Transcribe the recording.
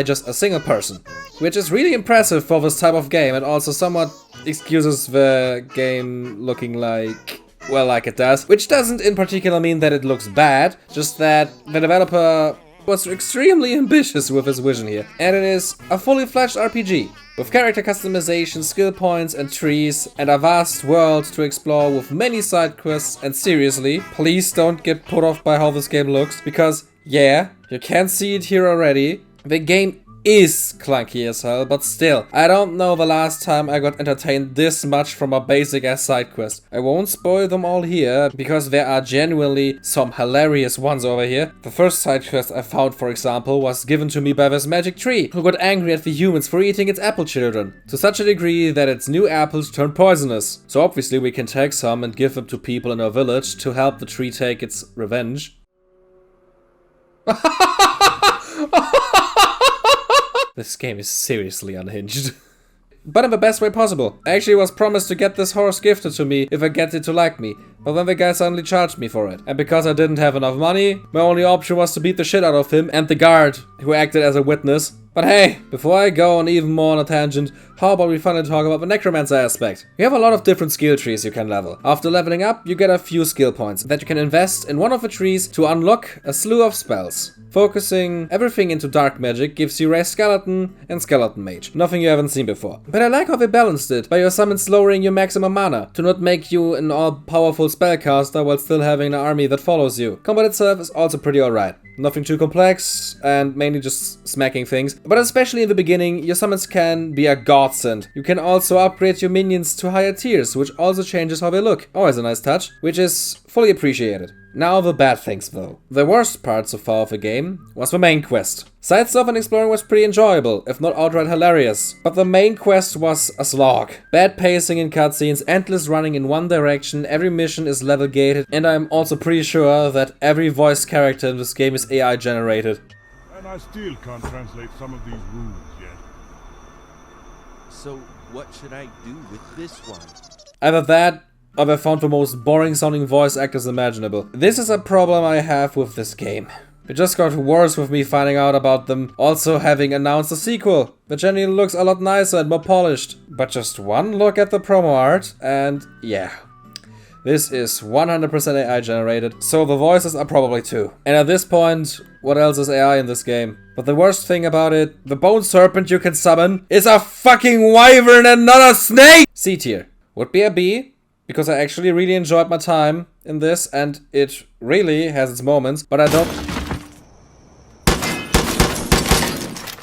just a single person. Which is really impressive for this type of game and also somewhat excuses the game looking like, well, like it does. Which doesn't in particular mean that it looks bad, just that the developer was extremely ambitious with his vision here. And it is a fully fledged RPG. With character customization, skill points and trees, and a vast world to explore with many side quests. And seriously, please don't get put off by how this game looks, because yeah, you can see it here already. The game is clunky as hell, but still, I don't know the last time I got entertained this much from a basic ass side quest. I won't spoil them all here, because there are genuinely some hilarious ones over here. The first side quest I found, for example, was given to me by this magic tree, who got angry at the humans for eating its apple children, to such a degree that its new apples turned poisonous. So obviously we can take some and give them to people in our village to help the tree take its revenge. This game is seriously unhinged. But in the best way possible. I actually was promised to get this horse gifted to me if I get it to like me, but then the guy suddenly charged me for it. And because I didn't have enough money, my only option was to beat the shit out of him and the guard, who acted as a witness. But hey, before I go on even more on a tangent, how about we finally talk about the necromancer aspect? You have a lot of different skill trees you can level. After leveling up, you get a few skill points that you can invest in one of the trees to unlock a slew of spells. Focusing everything into dark magic gives you raised skeleton and skeleton mage, nothing you haven't seen before. But I like how they balanced it by your summons lowering your maximum mana to not make you an all-powerful spellcaster while still having an army that follows you. Combat itself is also pretty alright. Nothing too complex, and mainly just smacking things. But especially in the beginning, your summons can be a godsend. You can also upgrade your minions to higher tiers, which also changes how they look. Always a nice touch, which is fully appreciated. Now the bad things though. The worst part so far of the game was the main quest. Side stuff and exploring was pretty enjoyable, if not outright hilarious. But the main quest was a slog. Bad pacing in cutscenes, endless running in one direction, every mission is level gated, and I'm also pretty sure that every voice character in this game is AI generated. And I still can't translate some of these rules yet. So what should I do with this one? Either that, or I found the most boring sounding voice actors imaginable. This is a problem I have with this game. It just got worse with me finding out about them also having announced a sequel, that genuinely looks a lot nicer and more polished. But just one look at the promo art, and yeah. This is 100% AI generated, so the voices are probably too. And at this point, what else is AI in this game? But the worst thing about it, the bone serpent you can summon is a fucking wyvern and not a snake! C tier. Would be a B, because I actually really enjoyed my time in this, and it really has its moments, but I don't...